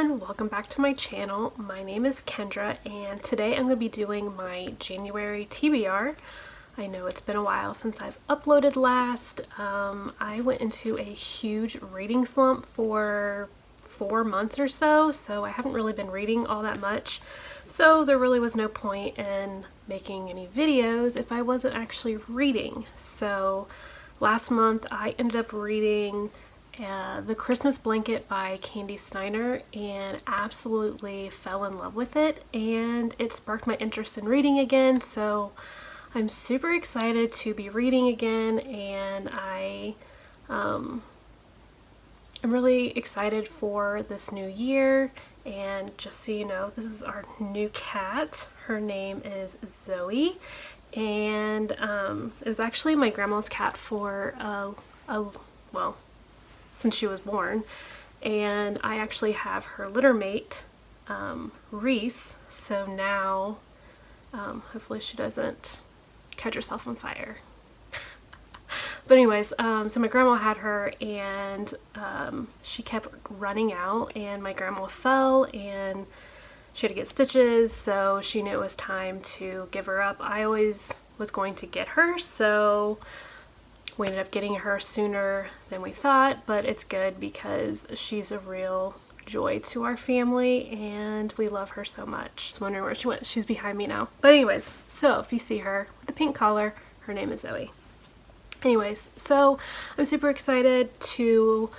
everyone, welcome back to my channel. My name is Kendra and today I'm going to be doing my January TBR. I know it's been a while since I've uploaded last. I went into a huge reading slump for 4 months or so I haven't really been reading all that much. So there really was no point in making any videos if I wasn't actually reading. So last month I ended up reading The Christmas Blanket by Candy Steiner and absolutely fell in love with it, and it sparked my interest in reading again. So I'm super excited to be reading again, and I'm really excited for this new year. And just so you know, this is our new cat. Her name is Zoe, and it was actually my grandma's cat for well, since she was born, and I actually have her litter mate, Reese, so now hopefully she doesn't catch herself on fire. But anyways, so my grandma had her, and she kept running out, and my grandma fell and she had to get stitches, so she knew it was time to give her up. I always was going to get her, so we ended up getting her sooner than we thought, but it's good because she's a real joy to our family and we love her so much. Just wondering where she went. She's behind me now. But anyways, so if you see her with the pink collar, her name is Zoe. Anyways, so I'm super excited to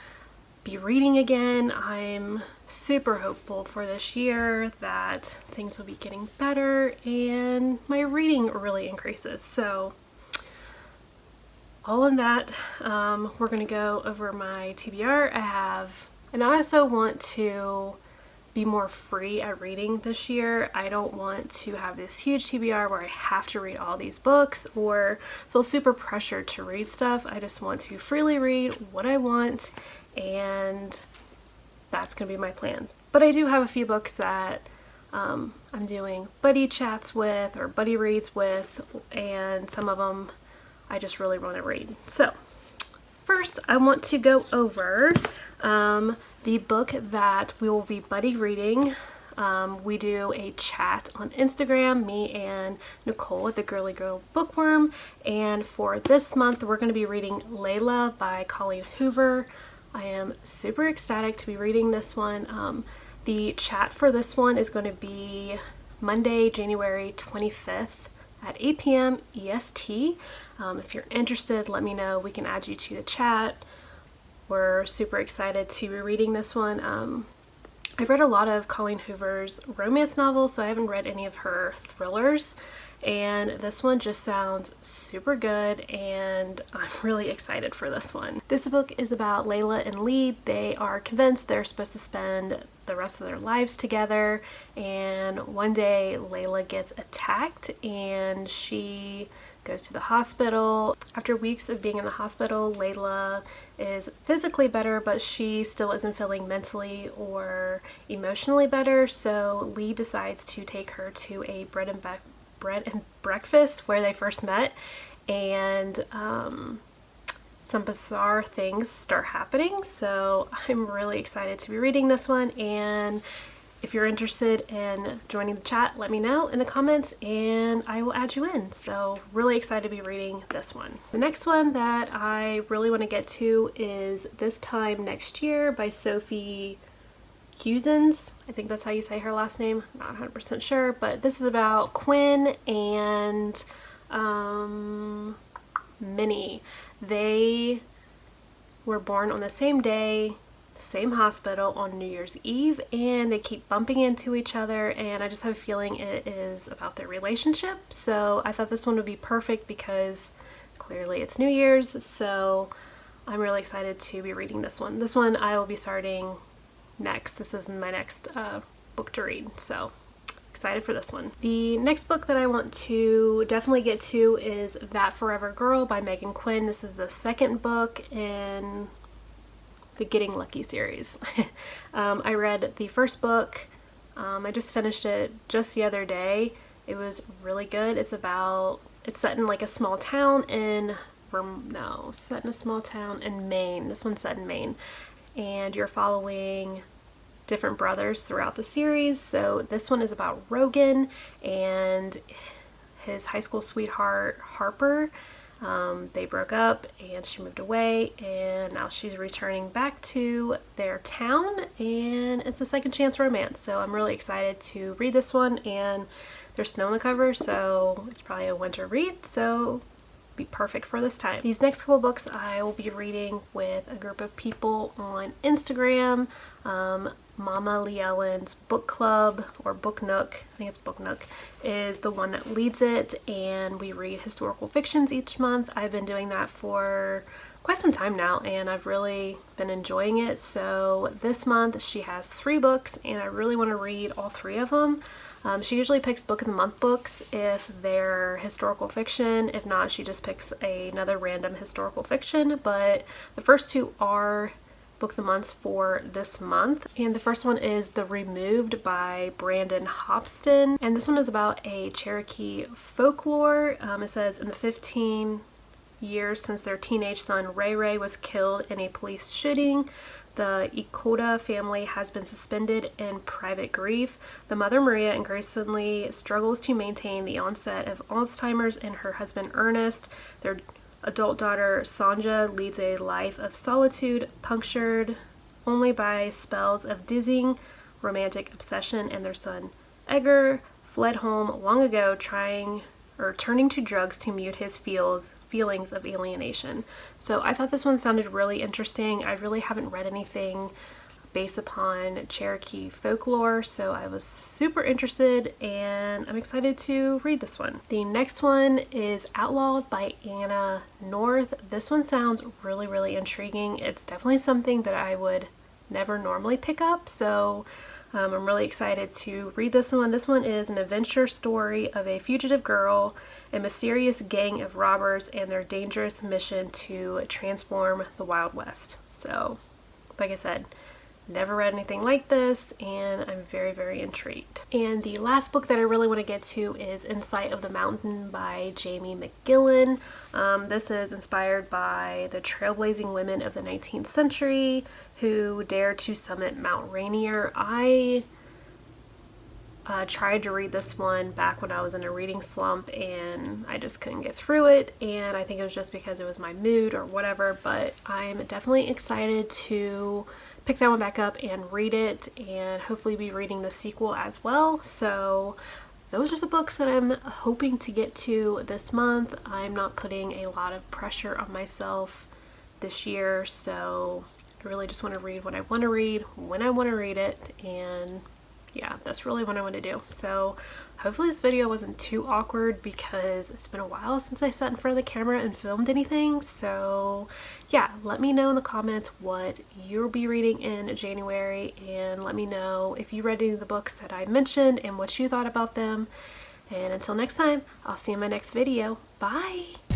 be reading again. I'm super hopeful for this year that things will be getting better and my reading really increases. So all in that, we're going to go over my TBR. And I also want to be more free at reading this year. I don't want to have this huge TBR where I have to read all these books or feel super pressured to read stuff. I just want to freely read what I want, and that's going to be my plan. But I do have a few books that I'm doing buddy chats with or buddy reads with, and some of them I just really want to read. So first I want to go over the book that we will be buddy reading. We do a chat on Instagram, me and Nicole at the Girly Girl Bookworm, and for this month we're going to be reading Layla by Colleen Hoover. I am super ecstatic to be reading this one. The chat for this one is going to be Monday, January 25th at 8 p.m. EST. If you're interested, let me know. We can add you to the chat. We're super excited to be reading this one. I've read a lot of Colleen Hoover's romance novels, so I haven't read any of her thrillers, and this one just sounds super good, and I'm really excited for this one. This book is about Layla and Lee. They are convinced they're supposed to spend the rest of their lives together, and one day Layla gets attacked and she goes to the hospital. After weeks of being in the hospital, Layla is physically better, but she still isn't feeling mentally or emotionally better, so Lee decides to take her to a bread and breakfast where they first met, and some bizarre things start happening. So I'm really excited to be reading this one, and if you're interested in joining the chat, let me know in the comments and I will add you in. So really excited to be reading this one. The next one that I really want to get to is This Time Next Year by Sophie Cousins. I think that's how you say her last name. I'm not 100% sure, but this is about Quinn and Minnie. They were born on the same day, same hospital on New Year's Eve, and they keep bumping into each other, and I just have a feeling it is about their relationship. So I thought this one would be perfect because clearly it's New Year's, so I'm really excited to be reading this one. This one I will be starting next. This is my next book to read, so excited for this one. The next book that I want to definitely get to is That Forever Girl by Megan Quinn. This is the second book in the Getting Lucky series. I read the first book. I just finished it just the other day. It was really good. It's set in like a small town in set in a small town in Maine. This one's set in Maine, and you're following different brothers throughout the series. So this one is about Rogan and his high school sweetheart Harper. They broke up and she moved away, and now she's returning back to their town, and it's a second chance romance. So I'm really excited to read this one, and there's snow on the cover, so it's probably a winter read, so be perfect for this time. These next couple books I will be reading with a group of people on Instagram. Mama Lee Ellen's book club, or Book Nook, I think it's Book Nook, is the one that leads it, and we read historical fictions each month. I've been doing that for quite some time now, and I've really been enjoying it. So this month she has 3 books, and I really want to read all 3 of them. She usually picks book of the month books if they're historical fiction. If not, she just picks another random historical fiction, but the first 2 are book of the months for this month. And the first one is The Removed by Brandon Hopston, and this one is about a Cherokee folklore. It says, in the 15 years since their teenage son Ray Ray was killed in a police shooting, the Ikoda family has been suspended in private grief. The mother, Maria, increasingly struggles to maintain the onset of Alzheimer's, and her husband, Ernest, their adult daughter, Sanja, leads a life of solitude, punctured only by spells of dizzying romantic obsession, and their son, Edgar, fled home long ago, turning to drugs to mute his feelings of alienation. So I thought this one sounded really interesting. I really haven't read anything based upon Cherokee folklore, so I was super interested, and I'm excited to read this one. The next one is Outlawed by Anna North. This one sounds really, really intriguing. It's definitely something that I would never normally pick up, so I'm really excited to read this one. This one is an adventure story of a fugitive girl, a mysterious gang of robbers, and their dangerous mission to transform the Wild West. So, like I said, never read anything like this, and I'm very, very intrigued. And the last book that I really want to get to is In Sight of the Mountain by Jamie McGillan. This is inspired by the trailblazing women of the 19th century who dared to summit Mount Rainier. I tried to read this one back when I was in a reading slump, and I just couldn't get through it, and I think it was just because it was my mood or whatever, but I'm definitely excited to pick that one back up and read it, and hopefully be reading the sequel as well. So those are the books that I'm hoping to get to this month. I'm not putting a lot of pressure on myself this year, so I really just want to read what I want to read when I want to read it, and yeah, that's really what I want to do. So hopefully this video wasn't too awkward, because it's been a while since I sat in front of the camera and filmed anything. So yeah, let me know in the comments what you'll be reading in January, and let me know if you read any of the books that I mentioned and what you thought about them. And until next time, I'll see you in my next video. Bye!